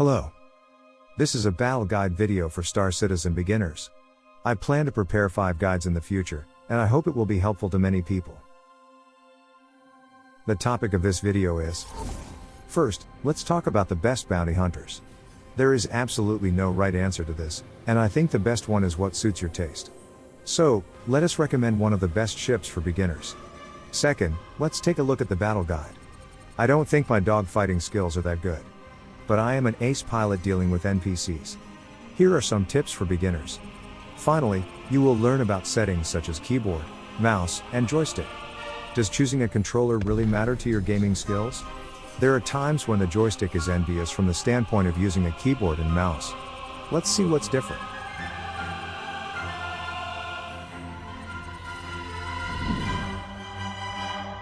Hello. This is a battle guide video for Star Citizen beginners. I plan to prepare 5 guides in the future, and I hope it will be helpful to many people. The topic of this video is: first, let's talk about the best bounty hunters. There is absolutely no right answer to this, and I think the best one is what suits your taste. So, let us recommend one of the best ships for beginners. Second, let's take a look at the battle guide. I don't think my dogfighting skills are that good, but I am an ace pilot dealing with NPCs. Here are some tips for beginners. Finally, you will learn about settings such as keyboard, mouse, and joystick. Does choosing a controller really matter to your gaming skills? There are times when the joystick is envious from the standpoint of using a keyboard and mouse. Let's see what's different.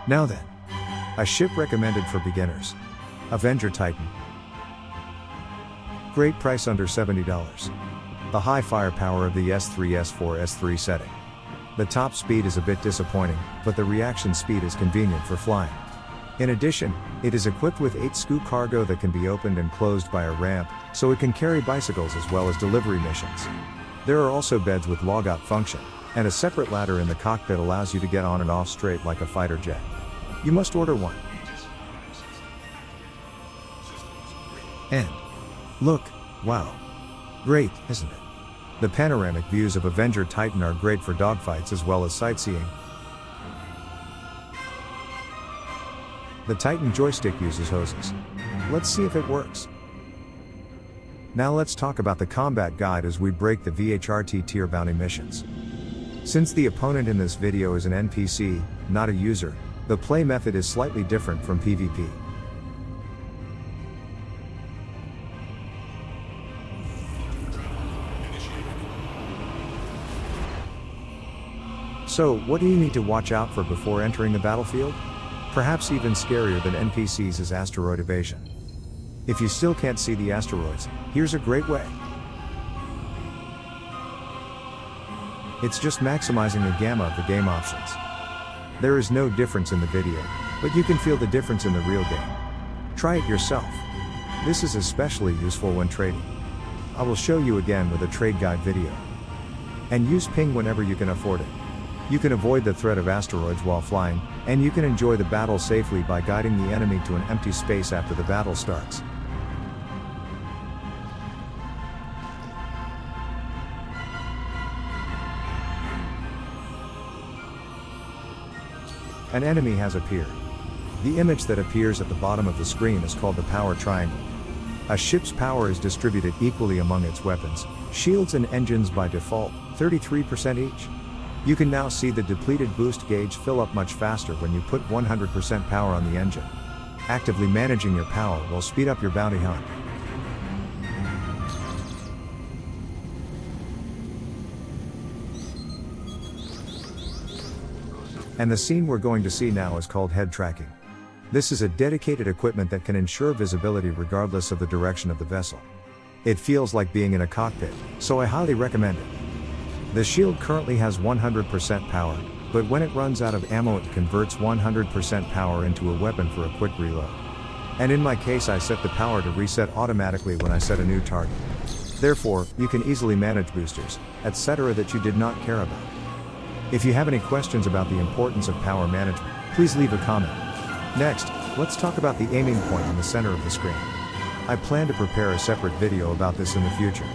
Now then, a ship recommended for beginners. Avenger Titan. Great price, under $70. The high firepower of the S3, S4, S3 setting. The top speed is a bit disappointing, but the reaction speed is convenient for flying. In addition, it is equipped with 8 SCU cargo that can be opened and closed by a ramp, so it can carry bicycles as well as delivery missions. There are also beds with logout function, and a separate ladder in the cockpit allows you to get on and off straight like a fighter jet. You must order one. And look, wow. Great, isn't it? The panoramic views of Avenger Titan are great for dogfights as well as sightseeing. The Titan joystick uses hoses. Let's see if it works. Now let's talk about the combat guide as we break the VHRT tier bounty missions. Since the opponent in this video is an NPC, not a user, the play method is slightly different from PvP. So, what do you need to watch out for before entering the battlefield? Perhaps even scarier than NPCs is asteroid evasion. If you still can't see the asteroids, here's a great way. It's just maximizing the gamma of the game options. There is no difference in the video, but you can feel the difference in the real game. Try it yourself. This is especially useful when trading. I will show you again with a trade guide video. And use ping whenever you can afford it. You can avoid the threat of asteroids while flying, and you can enjoy the battle safely by guiding the enemy to an empty space after the battle starts. An enemy has appeared. The image that appears at the bottom of the screen is called the power triangle. A ship's power is distributed equally among its weapons, shields and engines by default, 33% each. You can now see the depleted boost gauge fill up much faster when you put 100% power on the engine. Actively managing your power will speed up your bounty hunt. And the scene we're going to see now is called head tracking. This is a dedicated equipment that can ensure visibility regardless of the direction of the vessel. It feels like being in a cockpit, so I highly recommend it. The shield currently has 100% power, but when it runs out of ammo it converts 100% power into a weapon for a quick reload. And in my case I set the power to reset automatically when I set a new target. Therefore, you can easily manage boosters, etc. that you did not care about. If you have any questions about the importance of power management, please leave a comment. Next, let's talk about the aiming point in the center of the screen. I plan to prepare a separate video about this in the future.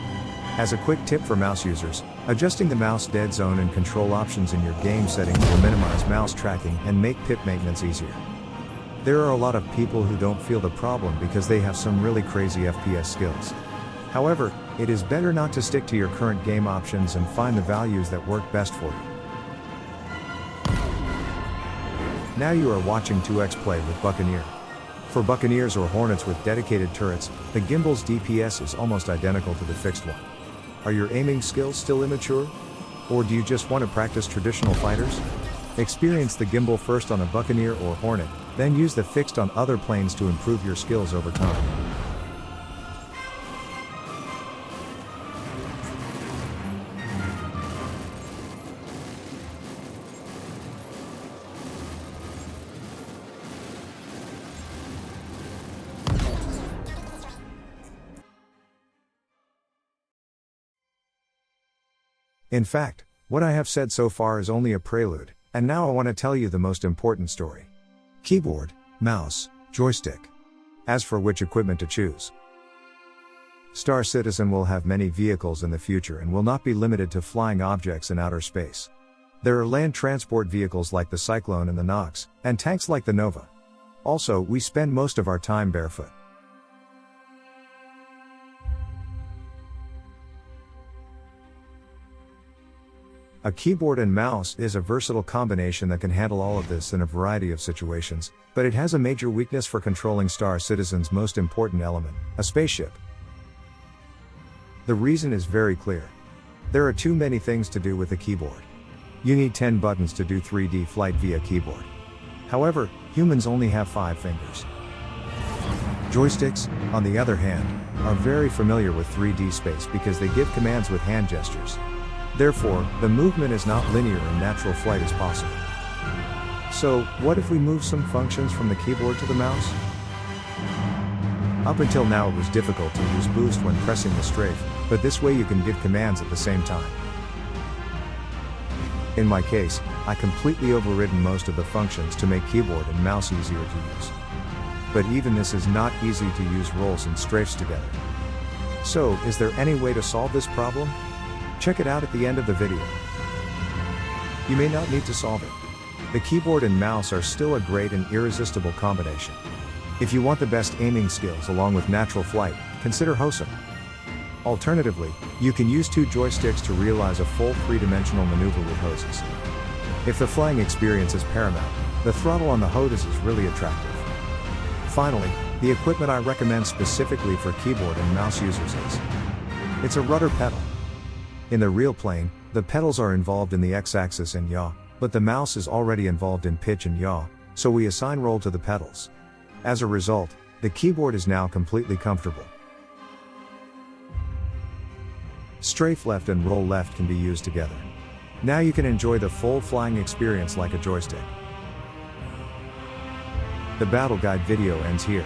As a quick tip for mouse users, adjusting the mouse dead zone and control options in your game settings will minimize mouse tracking and make pip maintenance easier. There are a lot of people who don't feel the problem because they have some really crazy FPS skills. However, it is better not to stick to your current game options and find the values that work best for you. Now you are watching 2x play with Buccaneer. For Buccaneers or Hornets with dedicated turrets, the gimbal's DPS is almost identical to the fixed one. Are your aiming skills still immature? Or do you just want to practice traditional fighters? Experience the gimbal first on a Buccaneer or Hornet, then use the fixed on other planes to improve your skills over time. In fact, what I have said so far is only a prelude, and now I want to tell you the most important story. Keyboard, mouse, joystick. As for which equipment to choose, Star Citizen will have many vehicles in the future and will not be limited to flying objects in outer space. There are land transport vehicles like the Cyclone and the Nox, and tanks like the Nova. Also, we spend most of our time barefoot. A keyboard and mouse is a versatile combination that can handle all of this in a variety of situations, but it has a major weakness for controlling Star Citizen's most important element, a spaceship. The reason is very clear. There are too many things to do with a keyboard. You need 10 buttons to do 3D flight via keyboard. However, humans only have 5 fingers. Joysticks, on the other hand, are very familiar with 3D space because they give commands with hand gestures. Therefore, the movement is not linear and natural flight is possible. So, what if we move some functions from the keyboard to the mouse? Up until now it was difficult to use boost when pressing the strafe, but this way you can give commands at the same time. In my case, I completely overridden most of the functions to make keyboard and mouse easier to use. But even this is not easy to use rolls and strafes together. So, is there any way to solve this problem? Check it out at the end of the video. You may not need to solve it. The keyboard and mouse are still a great and irresistible combination. If you want the best aiming skills along with natural flight, consider HOSM. Alternatively, you can use 2 joysticks to realize a full 3-dimensional maneuver with hoses. If the flying experience is paramount, the throttle on the HOTAS is really attractive. Finally, the equipment I recommend specifically for keyboard and mouse users is it's a rudder pedal. In the real plane, the pedals are involved in the x-axis and yaw, but the mouse is already involved in pitch and yaw, so we assign roll to the pedals. As a result, the keyboard is now completely comfortable. Strafe left and roll left can be used together. Now you can enjoy the full flying experience like a joystick. The battle guide video ends here.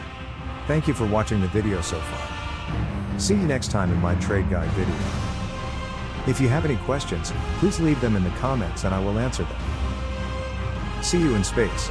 Thank you for watching the video so far. See you next time in my trade guide video. If you have any questions, please leave them in the comments and I will answer them. See you in space.